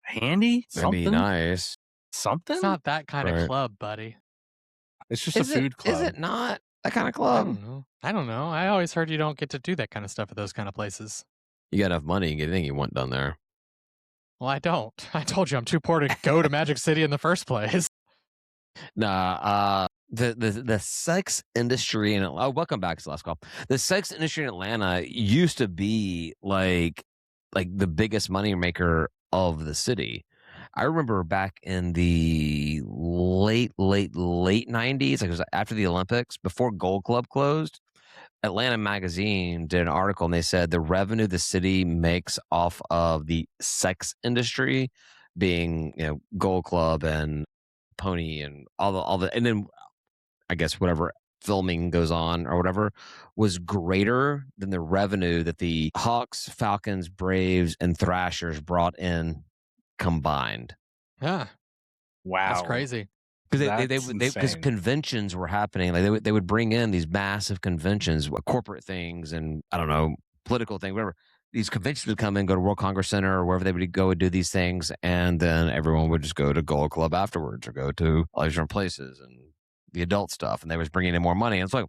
handy. That'd be Something. nice. Something. It's not that kind of Right. club, buddy. It's just a food club. Is it not that kind of I club? don't know. I don't know. I always heard you don't get to do that kind of stuff at those kind of places. You got enough money, you get anything you want done there. Well, I don't. I told you I'm too poor to go to Magic City in the first place. Nah, the sex industry in Atlanta. Oh, welcome back to the last call. The sex industry in Atlanta used to be like the biggest money maker of the city. I remember back in the late 90s, like it was after the Olympics, before Gold Club closed, Atlanta Magazine did an article and they said the revenue the city makes off of the sex industry, being Gold Club and Pony and all the and then I guess whatever filming goes on or whatever, was greater than the revenue that the Hawks, Falcons, Braves, and Thrashers brought in combined. Yeah, Wow, that's crazy. Because conventions were happening, like they would bring in these massive conventions, corporate things, and I don't know, political things, whatever. These conventions would come in, go to World Congress Center or wherever they would go and do these things, and then everyone would just go to Gold Club afterwards or go to all these different places and the adult stuff, and they was bringing in more money. And it's like,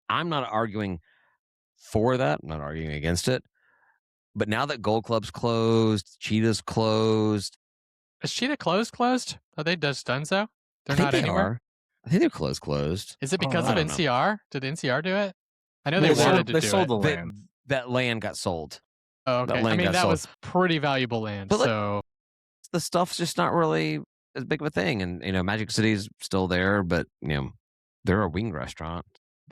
I'm not arguing for that. I'm not arguing against it. But now that Gold Club's closed, Cheetah's closed. Is Cheetah closed? Are they just done so? They're not anywhere? I think they're closed. Is it because of NCR? Did NCR do it? I know they wanted to do it. They sold the land. That land got sold. Oh, okay. I mean, that was pretty valuable land. But so the stuff's just not really as big of a thing. And, Magic City's still there, but, they're a wing restaurant.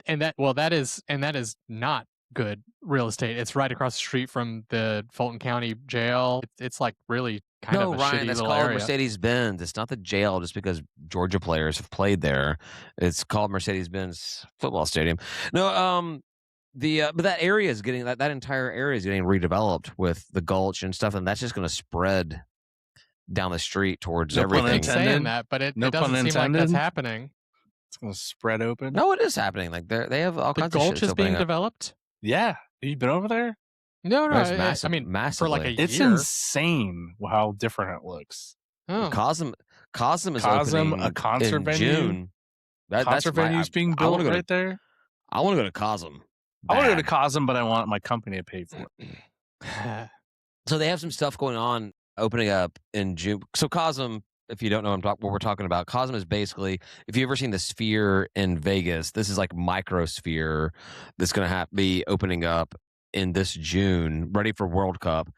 And that is not good real estate. It's right across the street from the Fulton County Jail. It's like really kind of a Ryan, shitty that's little called area. Mercedes-Benz. It's not the jail just because Georgia players have played there. It's called Mercedes-Benz Football Stadium. No, but that area is getting that entire area is getting redeveloped with the Gulch and stuff, and that's just going to spread down the street towards everything. I'm saying that, but it doesn't seem like that's happening. It's going to spread open. No, it is happening. Like they have all kinds of shit. The Gulch is being developed. Yeah, have you been over there? No. Massive, I mean, massively. for like a year. It's insane how different it looks. Oh. Cosm is opening a concert in venue. June. Concert venue's being built right there. I want to go to Cosm. I want to go to Cosm, but I want my company to pay for it. So they have some stuff going on opening up in June. So Cosm, if you don't know what we're talking about, Cosm is basically, if you've ever seen the Sphere in Vegas, this is like Microsphere that's going to be opening up in this June, ready for World Cup.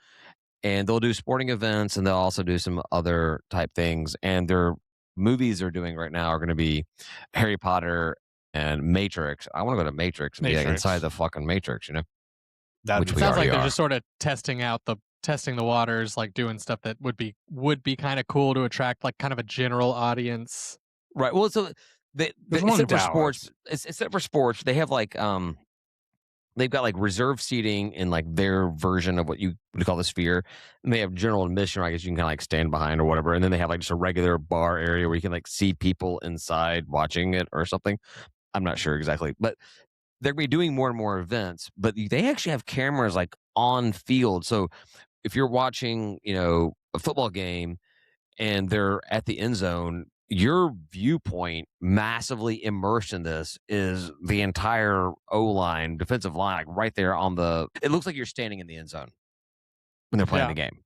And they'll do sporting events, and they'll also do some other type things. And their movies they're doing right now are going to be Harry Potter and Matrix. I want to go to Matrix and be like inside the fucking Matrix, Which it sounds like they're just sort of testing the waters, like doing stuff that would be kind of cool to attract like kind of a general audience. Right. Well, so except for sports, they have like they've got like reserved seating in like their version of what you would call the Sphere, and they have general admission, I guess you can kind of like stand behind or whatever, and then they have like just a regular bar area where you can like see people inside watching it or something. I'm not sure exactly, but they're going to be doing more and more events, but they actually have cameras like on field. So if you're watching, a football game and they're at the end zone, your viewpoint massively immersed in this is the entire O-line, defensive line, like right there it looks like you're standing in the end zone when they're playing the game.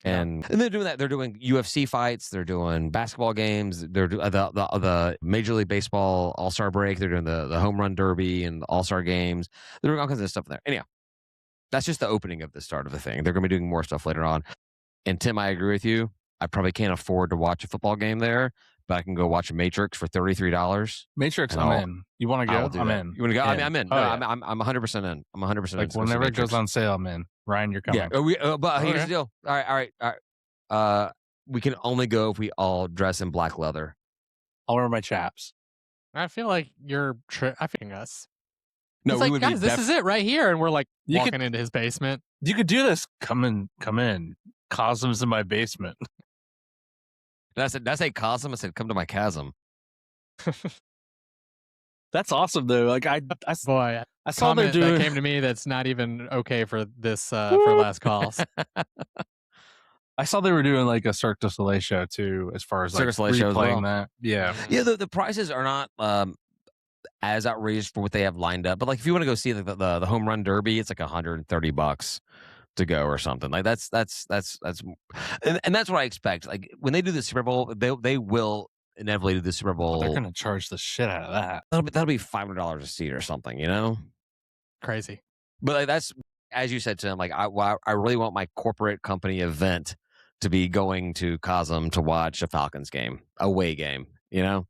And they're doing that. They're doing UFC fights. They're doing basketball games. They're doing the Major League Baseball All-Star break. They're doing the home run derby and the All-Star games. They're doing all kinds of stuff there. Anyhow, that's just the opening of the start of the thing. They're going to be doing more stuff later on. And Tim, I agree with you. I probably can't afford to watch a football game there, but I can go watch Matrix for $33. Matrix, I'm in. You want to go? I'm in. You want to go? I mean, I'm in. Oh, no, yeah. I'm 100% in. I'm 100% in. Whenever it goes on sale, I'm in. Ryan, you're coming. Yeah. But here's the deal. All right. We can only go if we all dress in black leather. I'll wear my chaps. I feel like you're tricking us. No, it's like, guys, this is it right here, and we're like walking into his basement. You could do this. Come in. Cosm's in my basement. Did I say Cosm? I said, come to my chasm. That's awesome, though. Like I saw them doing. That came to me. That's not even okay for this for last calls. I saw they were doing like a Cirque du Soleil show too, as far as Cirque du like Soleil show as replaying well. that. Yeah. Yeah, the prices are not as outrageous for what they have lined up. But like if you want to go see the home run derby, it's like $130 to go or something. Like that's and that's what I expect. Like when they do the Super Bowl, they will inevitably do the Super Bowl. They're gonna charge the shit out of that. That'll be $500 a seat or something, you know? Crazy. But like that's, as you said to him, like I really want my corporate company event to be going to Cosm to watch a Falcons game, away game, you know?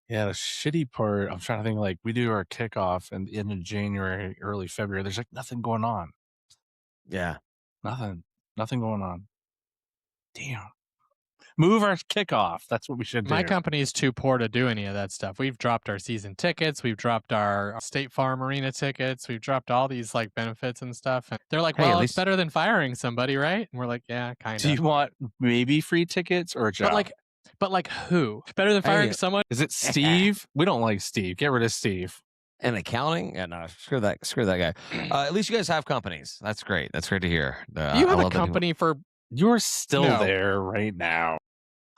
Yeah, the shitty part, I'm trying to think, like, we do our kickoff in the end of January, early February. There's like nothing going on. Yeah. Nothing going on. Damn. Move our kickoff. That's what we should do. My company is too poor to do any of that stuff. We've dropped our season tickets. We've dropped our State Farm Arena tickets. We've dropped all these like benefits and stuff. And they're like, well, it's better than firing somebody, right? And we're like, yeah, kind of. Do you want maybe free tickets or a job? But like who? Better than firing someone? Is it Steve? We don't like Steve. Get rid of Steve. And accounting? Yeah, no, screw that guy. At least you guys have companies. That's great. That's great to hear. You have a company for... You're still there right now.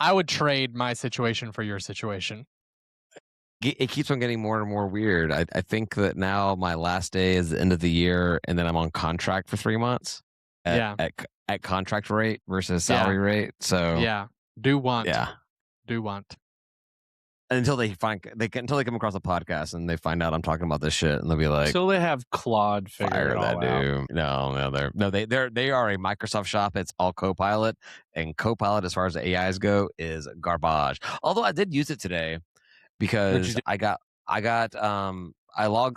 I would trade my situation for your situation. It keeps on getting more and more weird. I think that now my last day is the end of the year, and then I'm on contract for 3 months. At contract rate versus salary rate. So do want. Until they come across a podcast and they find out I'm talking about this shit, and they'll be like, until they have Claude figure it all out. They are a Microsoft shop. It's all Copilot, and Copilot, as far as the AIs go, is garbage. Although I did use it today because I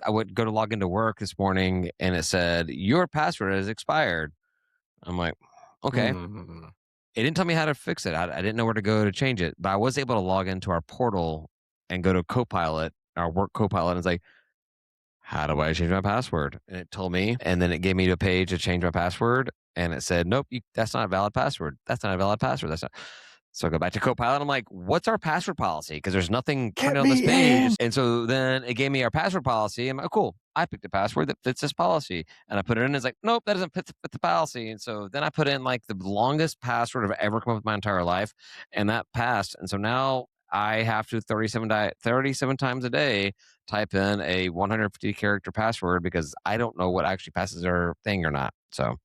would go to log into work this morning and it said your password has expired. I'm like, okay. Mm-hmm. It didn't tell me how to fix it. I didn't know where to go to change it, but I was able to log into our portal and go to Copilot, our work Copilot, and it's like, how do I change my password? And it told me, and then it gave me a page to change my password, and it said, nope, that's not a valid password. That's not a valid password. That's not. So I go back to Copilot. I'm like, what's our password policy? Because there's nothing printed on this page. And so then it gave me our password policy. I'm like, oh, cool. I picked a password that fits this policy. And I put it in. It's like, nope, that doesn't fit the policy. And so then I put in like the longest password I've ever come up with my entire life. And that passed. And so now I have to 37 times a day type in a 150 character password because I don't know what actually passes their thing or not. So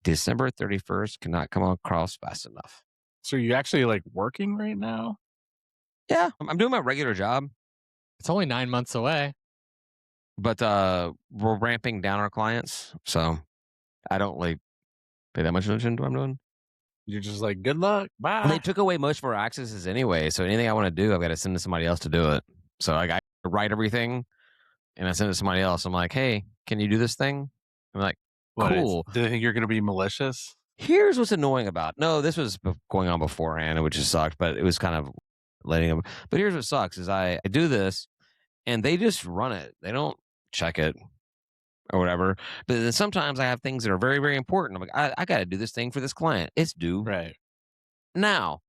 December 31st cannot come across fast enough. So are you actually like working right now? Yeah, I'm doing my regular job. It's only 9 months away. But we're ramping down our clients. So I don't like pay that much attention to what I'm doing. You're just like, good luck. Bye. And they took away most of our accesses anyway. So anything I want to do, I've got to send to somebody else to do it. So I write everything and I send it to somebody else. I'm like, hey, can you do this thing? I'm like, cool. Do they think you're going to be malicious? Here's what's annoying about. No, this was going on beforehand, which just sucked, but it was kind of letting them. But here's what sucks is I do this and they just run it. They don't check it or whatever. But then sometimes I have things that are very, very important. I'm like, I got to do this thing for this client. It's due right now.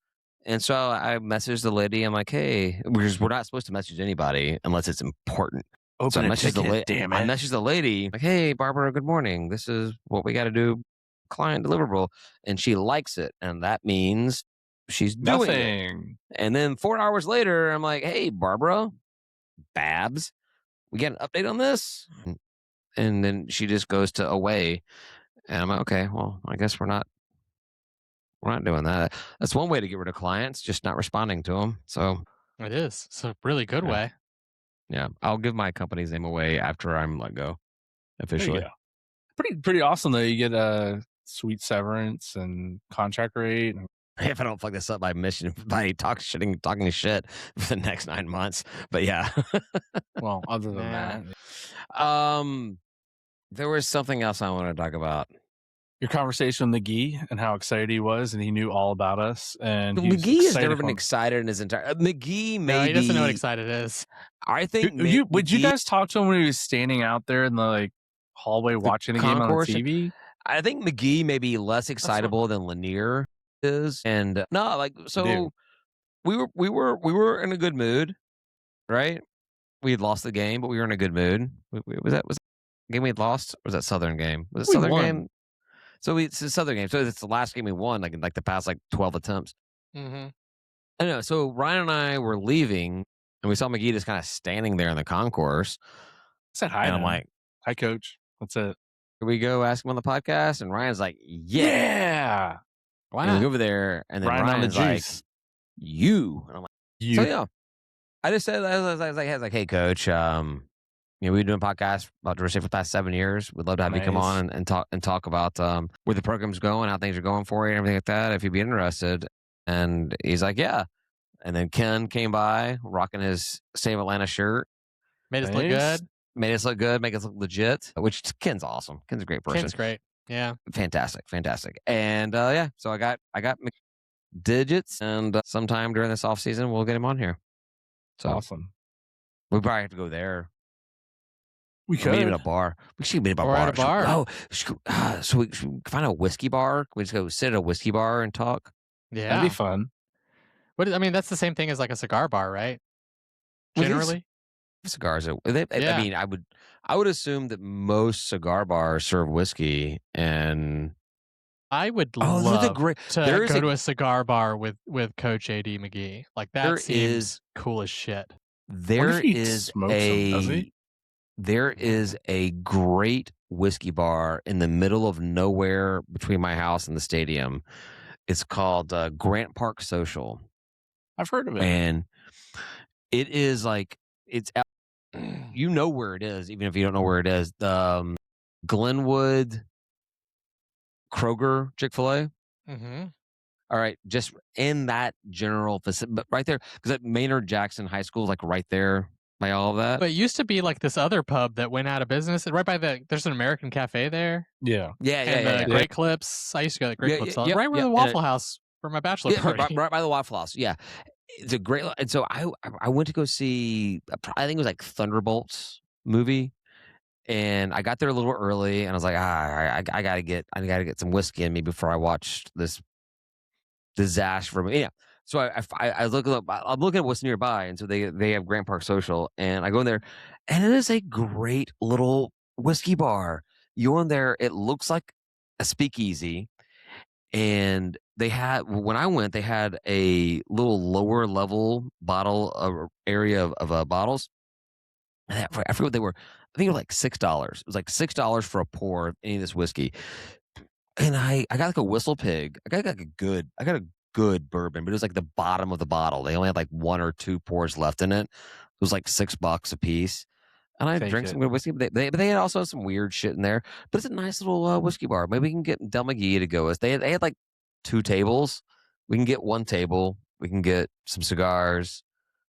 And so I messaged the lady. I'm like, hey, we're not supposed to message anybody unless it's important. Open so I messaged the lady like, hey, Barbara, good morning. This is what we got to do. Client deliverable, and she likes it, and that means she's doing it. And then 4 hours later, I'm like, hey, Barbara, Babs, we get an update on this? And then she just goes to away, and I'm like, okay, well, I guess we're not doing that. That's one way to get rid of clients, just not responding to them. So it is. It's a really good way. Yeah, I'll give my company's name away after I'm let go officially. Pretty awesome though. You get a sweet severance and contract rate. If I don't fuck this up by talking shit for the next 9 months, but yeah. Well, other than that, there was something else I wanted to talk about. Your conversation with McGee and how excited he was, and he knew all about us. And McGee has never been excited in his entire. McGee, maybe no, he doesn't know what excited is. I think. Would you guys talk to him when he was standing out there in the hallway watching the game on TV? I think McGee may be less excitable than Lanier is, and we were in a good mood, right? We had lost the game, but we were in a good mood. Was that game we had lost? Or was that Southern game? Was it Southern game? So it's a Southern game. So it's the last game we won, like in like the past like 12 attempts. Mm-hmm. I know. So Ryan and I were leaving, and we saw McGee just kind of standing there in the concourse. I said hi. And to I'm him. like, "Hi, coach." That's it. "Can we go ask him on the podcast?" And Ryan's like, "Yeah." Yeah. Why And we not? go over there, and then Ryan on the Ryan's like, juice. "You." And I'm like, You. "So yeah." I just said, I was like, "Hey, coach, you know, we've been doing podcasts about diversity for the past 7 years. We'd love to have you come Nice. on and talk about where the program's going, how things are going for you, and everything like that. If you'd be interested." And he's like, "Yeah." And then Ken came by, rocking his Save Atlanta shirt. Made us look Nice. good. Made us look good, make us look legit. Which Ken's awesome. Ken's a great person. Ken's great. Yeah. Fantastic. And yeah, so I got digits, and sometime during this off season we'll get him on here. So Awesome. we probably have to go there. We Or could. maybe at a bar. We should meet at a Or bar. at a bar. So we should find a whiskey bar. We just go sit at a whiskey bar and talk. Yeah. That'd be fun. I mean, that's the same thing as like a cigar bar, right? Well, Generally. Cigars. Yeah. I mean, I would assume that most cigar bars serve whiskey, and I would there's love a great to there is go a to a cigar bar with Coach AD McGee. Like that There seems is- cool as shit. there if he is smokes 'em, does a he? there is a great whiskey bar in the middle of nowhere between my house and the stadium. It's called Grant Park Social, I've heard of it. and it is like it's out, you know where it is, even if you don't know where it is. Glenwood, Kroger, Chick-fil-A. Mm-hmm. All right, just in that general vicinity, but right there, because at Maynard Jackson High School is like right there by all of that. But it used to be like this other pub that went out of business. Right by there's an American Cafe there. Yeah. And Great Clips. I used to go to Great Yeah, Clips. yeah, Right where yeah, the and Waffle House for my bachelor Yeah, party. right by the Waffle House. Yeah, it's a great. And so I went to go see. I think it was like Thunderbolts movie, and I got there a little early, and I was like, I gotta get some whiskey in me before I watch this disaster for me. Yeah. So I look up. I'm looking at what's nearby, and so they have Grant Park Social, and I go in there, and it is a great little whiskey bar. You go in there, it looks like a speakeasy. And when I went, they had a little lower level bottle area of bottles. And I forget what they were. I think it was like $6. It was like $6 for a pour of any of this whiskey. And I got like a Whistle Pig. I got a good bourbon, but it was like the bottom of the bottle. They only had like 1 or 2 pours left in it. It was like $6 a piece. And I drank some good whiskey, but they had also some weird shit in there. But it's a nice little whiskey bar. Maybe we can get Del McGee to go with. They had like 2 tables. We can get 1 table. We can get some cigars,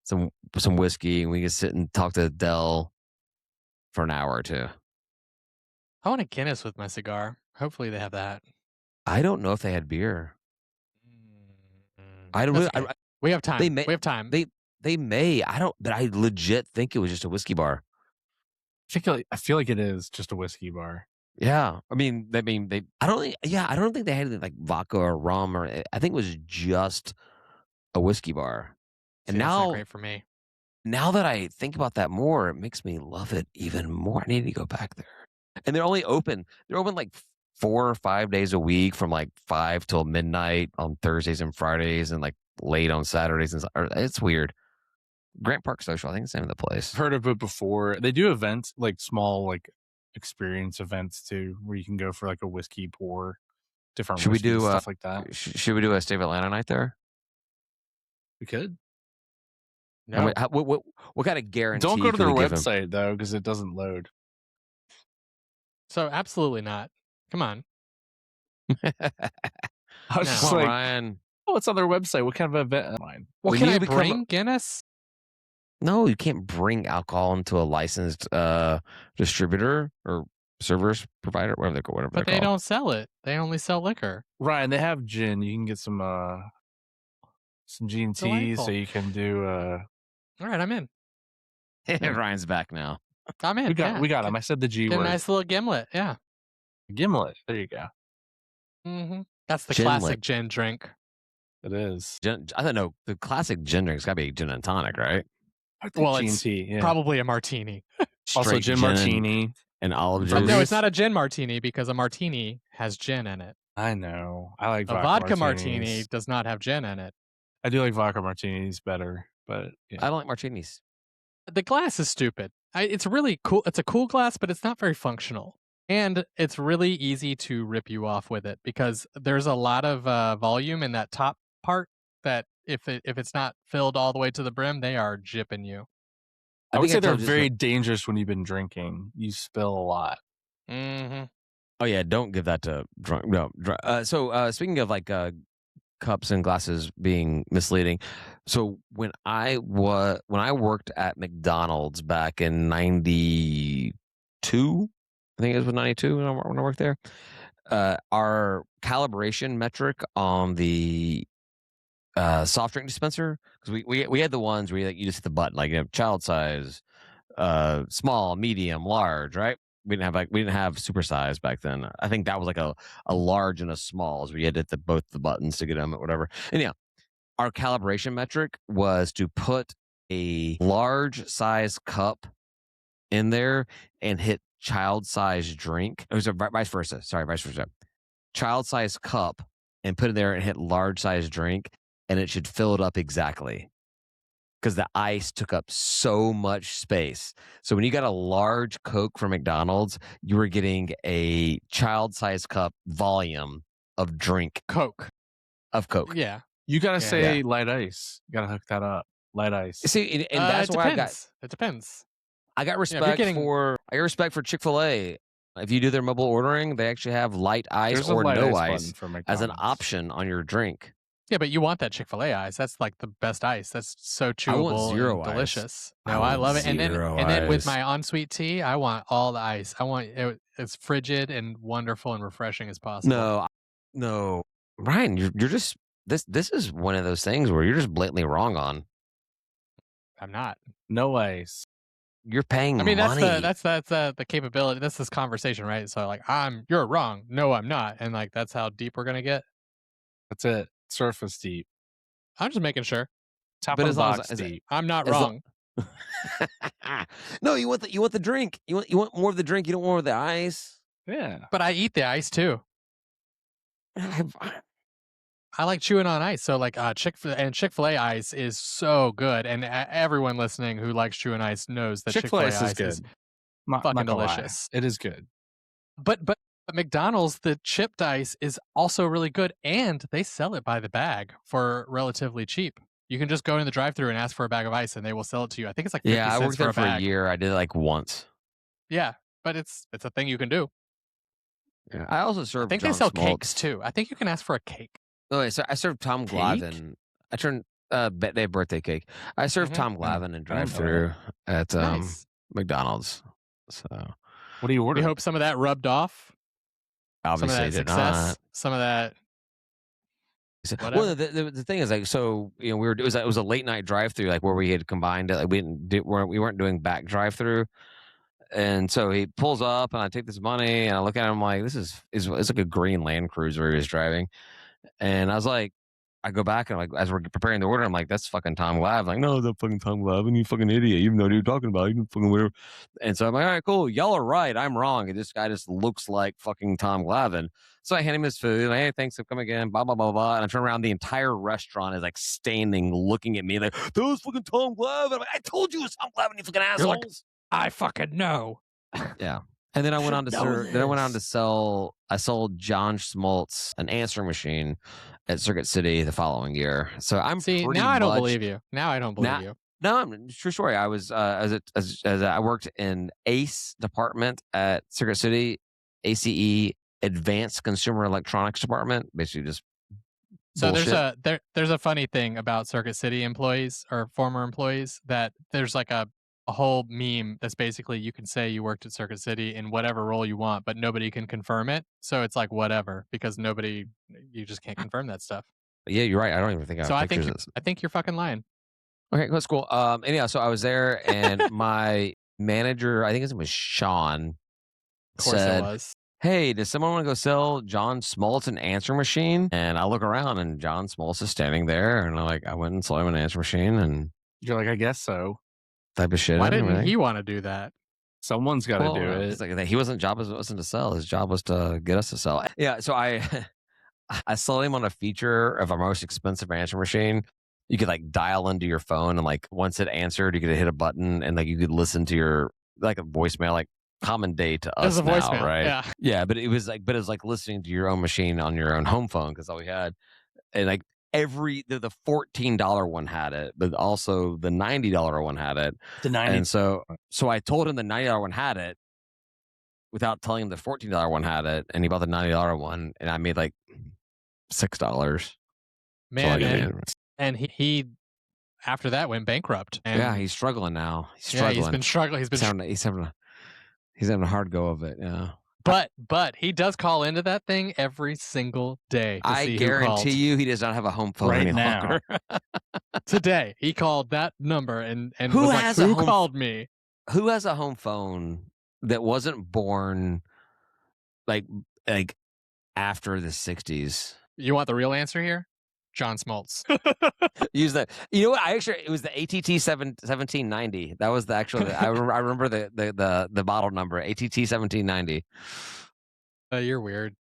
some whiskey, and we can sit and talk to Del for an hour or 2. I want a Guinness with my cigar. Hopefully they have that. I don't know if they had beer. I don't. That's Really, okay. We have time. We have time. They may. I don't. But I legit think it was just a whiskey bar. I feel like it is just a whiskey bar. Yeah, I mean, they. I don't think. Yeah, I don't think they had anything like vodka or rum, or I think it was just a whiskey bar. And See, that's now, not great for me. Now that I think about that more, it makes me love it even more. I need to go back there. And they're only open. They're open like 4 or 5 days a week, from like 5 till midnight on Thursdays and Fridays, and like late on Saturdays. It's weird. Grant Park Social, I think it's the name of the place. Heard of it before. They do events, like small like experience events too, where you can go for like a whiskey pour, different. Should we do stuff like that? Should we do a Save Atlanta night there? We could. No. What kind of guarantee? Don't go to their can we give him? website though, because it doesn't load. So absolutely not. Come on. I was No. just Come on, like, Ryan. oh, it's on their website. What kind of event? Mine. What We can need I to become bring? Guinness? No, you can't bring alcohol into a licensed distributor or service provider, whatever But they're they called. don't sell it. They only sell liquor. Ryan, they have gin. You can get some G&T, Delightful. so you can do. All right, I'm in. Ryan's back now. I'm in. We got him. I said the G Get a word. nice little gimlet. Yeah. Gimlet. There you go. Mm-hmm. That's the Gin classic lick. gin drink. It is. I don't know. The classic gin drink's got to be gin and tonic, right? Well, it's G&T. Yeah. probably a martini. Also Straight gin martini. and olive But juice. no, it's not a gin martini because a martini has gin in it. I know. I like A vodka martini does not have gin in it. I do like vodka martinis better, but yeah. I don't like martinis. The glass is stupid. It's really cool. It's a cool glass, but it's not very functional. And it's really easy to rip you off with it because there's a lot of volume in that top part that if it's not filled all the way to the brim, they are jipping you. I would say they're very dangerous when you've been drinking. You spill a lot. Mm-hmm. Oh yeah, don't give that to drunk. No. So speaking of like cups and glasses being misleading, so when I worked at McDonald's back in '92, I think it was 92 when I worked there. Our calibration metric on the soft drink dispenser, because we had the ones where you just hit the button, like child size, small, medium, large, right? We didn't have super size back then. I think that was like a large and a small, as we had to hit both the buttons to get them or whatever. Anyhow, our calibration metric was to put a large size cup in there and hit child size drink. It was vice versa. Sorry, vice versa. Child size cup and put it there and hit large size drink, and it should fill it up exactly. Because the ice took up so much space. So when you got a large Coke from McDonald's, you were getting a child-sized cup volume of drink. Coke. Yeah. You got to say light ice. You got to hook that up. Light ice. See, and that's why It depends. I got respect for Chick-fil-A. If you do their mobile ordering, they actually have light ice or no ice as an option on your drink. Yeah, but you want that Chick-fil-A ice. That's like the best ice. That's so chewable and delicious. No, I love it. And then with my on-sweet tea, I want all the ice. I want it as frigid and wonderful and refreshing as possible. No, Ryan, you're just this is one of those things where you're just blatantly wrong on. I'm not. No ice. You're paying money. That's the capability. That's this conversation, right? So like, you're wrong. No, I'm not. And like, that's how deep we're gonna get. That's it. Surface deep. I'm just making sure. Top of the box deep. I'm not wrong. No, you want the drink. You want more of the drink. You don't want more of the ice. Yeah, but I eat the ice too. I like chewing on ice. So like Chick-fil-A ice is so good, and everyone listening who likes chewing ice knows that Chick-fil-A ice is good. Fucking delicious. It is good. But McDonald's, the chipped ice is also really good, and they sell it by the bag for relatively cheap. You can just go in the drive-thru and ask for a bag of ice, and they will sell it to you. I think it's like 50 cents I worked there for a year. I did it like once. Yeah, but it's a thing you can do. Yeah. I also serve. I think they sell cakes too. I think you can ask for a cake. Oh, so I served Tom Glavine. I turned they have birthday cake. I served Tom Glavine in drive-thru at McDonald's. So what do you order? We hope some of that rubbed off. Obviously, some of that success, some of that. Whatever. Well, the thing is, like, so it was a late night drive-through, like where we had combined it. Like we weren't doing back drive-through, and so he pulls up, and I take this money, and I look at him like, this is it's like a green Land Cruiser he was driving, and I was like, I go back and like as we're preparing the order, I'm like, that's fucking Tom Glavine. Like, no, that's fucking Tom Glavine, you fucking idiot. You know what you're talking about. You fucking weird. And so I'm like, all right, cool. Y'all are right. I'm wrong. And this guy just looks like fucking Tom Glavine. So I hand him his food. And, hey, thanks for coming again. Blah, blah, blah, blah. And I turn around. The entire restaurant is like standing, looking at me like, that was fucking Tom Glavine. I'm like, I told you it was Tom Glavine, you fucking assholes. Like, I fucking know. Yeah. And then I went on to sell. I sold John Schmaltz an answering machine at Circuit City the following year. So now I don't believe you. Now I don't believe you. No, true story. I was as I worked in ACE department at Circuit City, ACE Advanced Consumer Electronics Department. Basically, just so bullshit. there's a funny thing about Circuit City employees or former employees that there's like a whole meme that's basically you can say you worked at Circuit City in whatever role you want, but nobody can confirm it. So it's like whatever because you just can't confirm that stuff. Yeah, you're right. I don't even think I have pictures of this. I think you're fucking lying. Okay, that's cool. Anyhow, so I was there and my manager, I think his name was Sean, of course said, it was. Hey, does someone want to go sell John Smoltz an answer machine? And I look around and John Smoltz is standing there, and I went and sold him an answer machine, and you're like, I guess so. Type of shit. Why didn't he want to do that? Someone's got to do it. It's like he wasn't to sell. His job was to get us to sell. Yeah. So I sold him on a feature of our most expensive answer machine. You could like dial into your phone, and like once it answered, you could hit a button, and like you could listen to your like a voicemail, like common day to us now, voicemail, right? Yeah. But it was like listening to your own machine on your own home phone, because all we had, and like the $14 one had it, but also the $90 one had it. And so I told him the $90 one had it without telling him the $14 one had it, and he bought the $90 one, and I made like $6. Man, and he after that went bankrupt. And yeah, he's struggling now. He's struggling. Yeah, he's been struggling. He's having a hard go of it. Yeah. But he does call into that thing every single day. I guarantee you, he does not have a home phone any longer. Today, he called that number and who called me? Who has a home phone that wasn't born like after the 60s? You want the real answer here? John Smoltz. Use that. You know what? It was the ATT 1790. That was the actual. I remember the model number, ATT 1790. You're weird.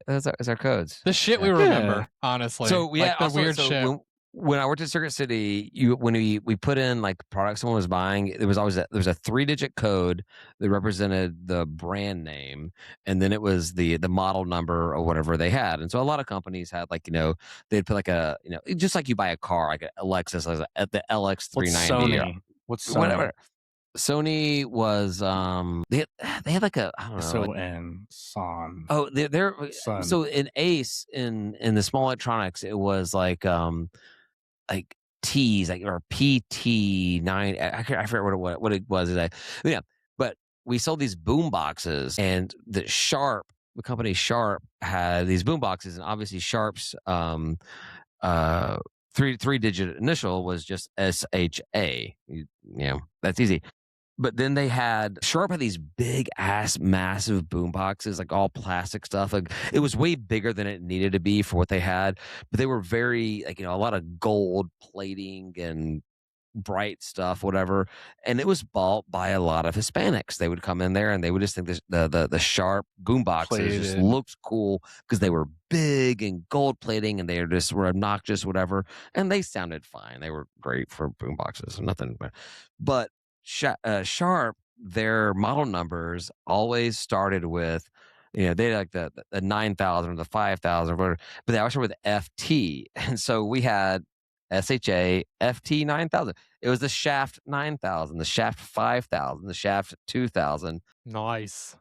That's our codes. The shit we remember, honestly. So yeah, like the weird shit. When I worked at Circuit City, when we put in like products someone was buying, there was always there was a 3-digit code that represented the brand name, and then it was the model number or whatever they had. And so a lot of companies had like they'd put like a just like you buy a car like a Lexus at the LX390. What's Sony? Whatever. Sony was they had like a I don't know Son. Oh, they're so in Ace in the small electronics it was like T's or PT9. I forget what it was. Yeah, but we sold these boom boxes, and the company Sharp had these boom boxes, and obviously Sharp's three-digit initial was just SHA. That's easy. But then Sharp had these big ass massive boom boxes, like all plastic stuff. Like it was way bigger than it needed to be for what they had, but they were very a lot of gold plating and bright stuff, whatever. And it was bought by a lot of Hispanics. They would come in there and they would just think the Sharp boom boxes just looked cool because they were big and gold plating, and they were obnoxious, whatever. And they sounded fine. They were great for boom boxes, nothing. But Sharp, their model numbers always started with, they had like the 9,000 or the 5,000 or whatever, but they always started with FT. And so we had SHA FT 9,000. It was the Shaft 9,000, the Shaft 5,000, the Shaft 2,000. Nice.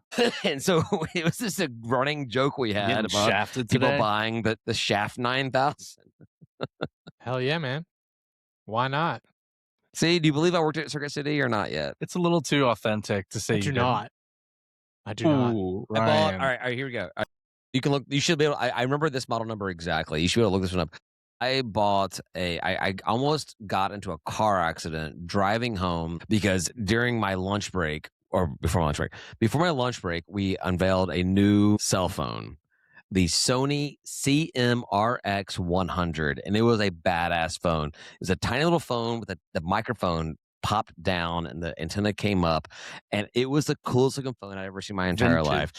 And so it was just a running joke we had about people buying the Shaft 9,000. Hell yeah, man. Why not? See, do you believe I worked at Circuit City or not yet? It's a little too authentic to say. I do not. All right, here we go. You can look. You should be able. I remember this model number exactly. You should be able to look this one up. I bought I almost got into a car accident driving home because during my lunch break, or before my lunch break, we unveiled a new cell phone, the Sony CMRX 100, and it was a badass phone. It was a tiny little phone with the microphone popped down and the antenna came up, and it was the coolest looking phone I'd ever seen in my entire life.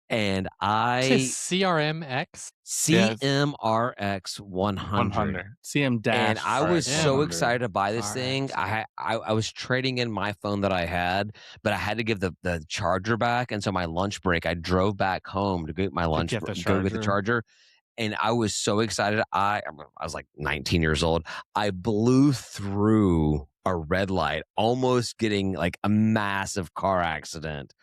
And CRMX? CMRX 100. CM And I was so excited to buy this thing. I was trading in my phone that I had, but I had to give the charger back. And so my lunch break, I drove back home to get my lunch break, go get the charger. And I was so excited. I was like 19 years old. I blew through a red light, almost getting like a massive car accident,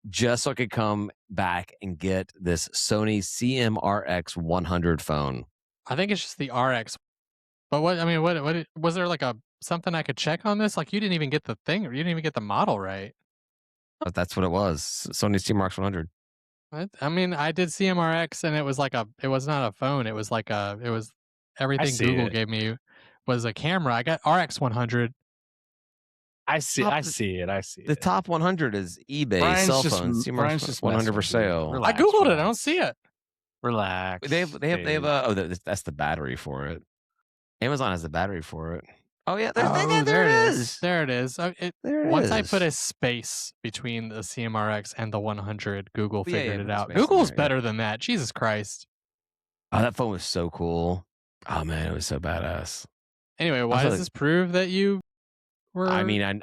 just so I could come back and get this Sony CMRX 100 phone. I think it's just the RX. But what was there like something I could check on this? Like you didn't even get the thing, or you didn't even get the model right. But that's what it was. Sony CMRX 100. I mean, I did CMRX, and it was like it was not a phone. It was like it was everything Google gave me was a camera. I got RX 100. I see it. The top 100 is eBay cell phones. Brian's just 100 for sale. Relax, I googled it. I don't see it. Relax. They have. That's the battery for it. Amazon has the battery for it. Oh yeah, Oh, there it is. There it is. There it Once I is. put a space between the CMRX and the 100, Google Yeah, figured put it the out. space in Google's there, yeah. better than that. Jesus Christ. Oh, that phone was so cool. Oh man, it was so badass. Anyway, why does this prove that you were? I mean,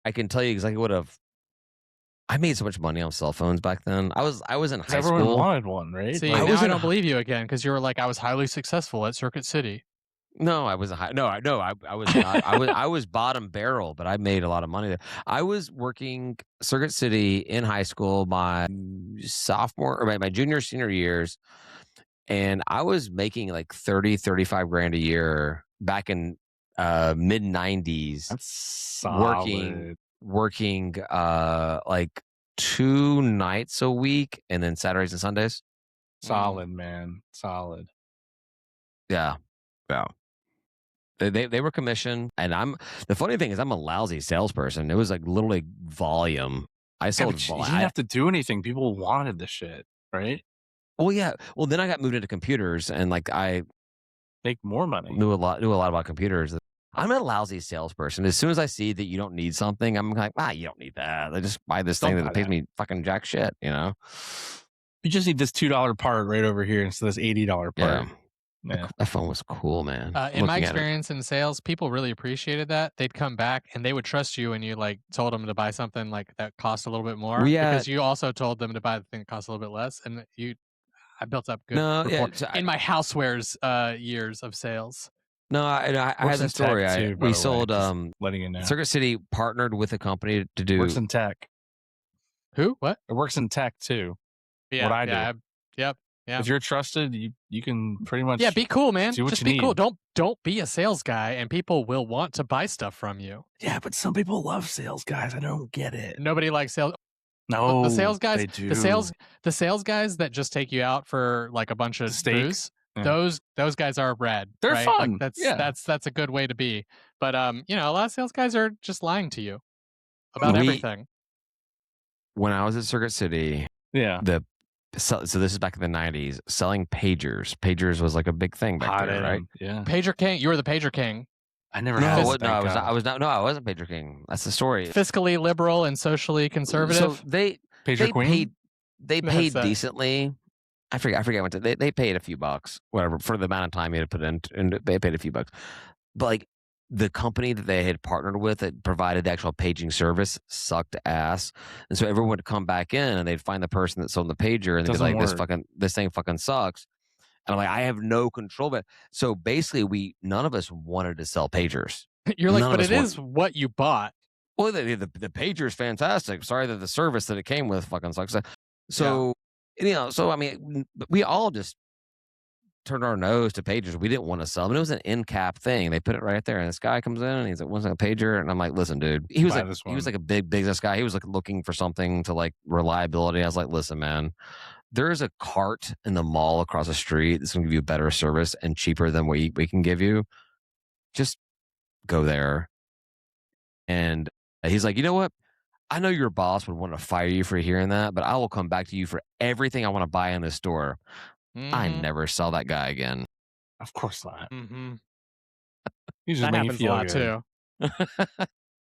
I can tell you exactly what I made so much money on cell phones back then. I was in high Everyone school. wanted one, right? See, Like, now I don't believe you again because you were like, I was highly successful at Circuit City. No, I was I was not. I was bottom barrel, but I made a lot of money there. I was working Circuit City in high school my sophomore or my junior senior years, and I was making like 35 grand a year back in mid 90s. That's solid. Working like 2 nights a week and then Saturdays and Sundays. Solid, man. Solid. Yeah. Yeah. They were commissioned, and the funny thing is I'm a lousy salesperson. It was like literally volume. I sold. You didn't have to do anything. People wanted the shit, right? Well, yeah. Well, then I got moved into computers, and like I make more money. Knew a lot about computers. I'm a lousy salesperson. As soon as I see that you don't need something, I'm like, you don't need that. I just buy this thing that pays me fucking jack shit. You know. You just need this $2 part right over here instead of this $80 part. Yeah. That phone was cool, man. In my experience in sales, people really appreciated that. They'd come back and they would trust you when you like told them to buy something like that cost a little bit more. Yeah. Because you also told them to buy the thing that cost a little bit less, and I built up good rapport in my housewares years of sales. No, I had the story. We sold letting you know. Circuit City partnered with a company to do works in tech. Who? What? It works in tech too. Yeah, what I do. Yep. Yeah. If you're trusted, you can pretty much be cool, man. Just be need. Cool. Don't be a sales guy, and people will want to buy stuff from you. Yeah, but some people love sales guys. I don't get it. Nobody likes sales. No, the sales guys. They do. The sales guys that just take you out for like a bunch of booze. Yeah. Those guys are rad. They're right? fun. Like, that's a good way to be. But a lot of sales guys are just lying to you about everything. When I was at Circuit City, so this is back in the 90s, selling pagers. Pagers was like a big thing back then, right? Yeah. Pager King. You were the Pager King. I never had it. I wasn't Pager King. That's the story. Fiscally liberal and socially conservative. So they paid decently. I forget what they paid a few bucks, whatever, for the amount of time you had to put in, and they paid a few bucks. But like the company that they had partnered with that provided the actual paging service sucked ass, and so everyone would come back in and they'd find the person that sold the pager and they'd be like, this thing fucking sucks. And I'm like, I have no control, but so basically none of us wanted to sell pagers. You're like, but it is what you bought. Well, the pager is fantastic. Sorry that the service that it came with fucking sucks. So I mean, we all just turned our nose to pagers. We didn't want to sell them. It was an end cap thing. They put it right there, and this guy comes in and he's like, "What's a pager?" And I'm like, "Listen, dude." He was like a big business guy. He was like looking for something to like reliability. I was like, "Listen, man, there's a cart in the mall across the street that's going to give you better service and cheaper than we can give you. Just go there." And he's like, "You know what? I know your boss would want to fire you for hearing that, but I will come back to you for everything I want to buy in this store." Mm-hmm. I never saw that guy again. Of course not. Mm-hmm. That happens a lot too.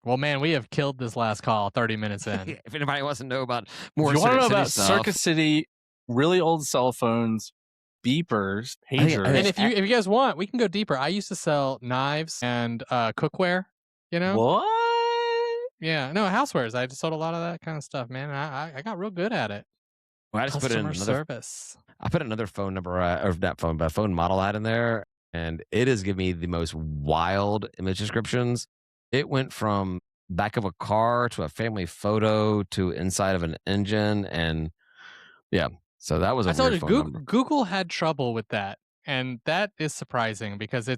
Well, man, we have killed this last call 30 minutes in. If anybody wants to know about more if you Circuit want to know City about stuff, Circuit City, really old cell phones, beepers, pagers. And if you guys want, we can go deeper. I used to sell knives and cookware, What? Yeah, no, housewares. I just sold a lot of that kind of stuff, man. I got real good at it. Well, I just put in another service. I put another phone number, or not phone, but phone model ad in there, and it has given me the most wild image descriptions. It went from back of a car to a family photo to inside of an engine, and so that was a weird phone number. Google had trouble with that, and that is surprising because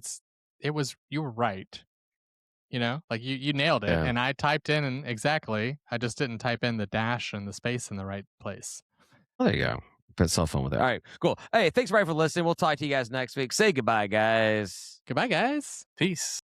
you were right. Like you nailed it, and I typed in and exactly. I just didn't type in the dash and the space in the right place. Well, there you go. Put cell phone with it. All right, cool. Hey, thanks, Brian, for listening. We'll talk to you guys next week. Say goodbye, guys. Goodbye, guys. Peace.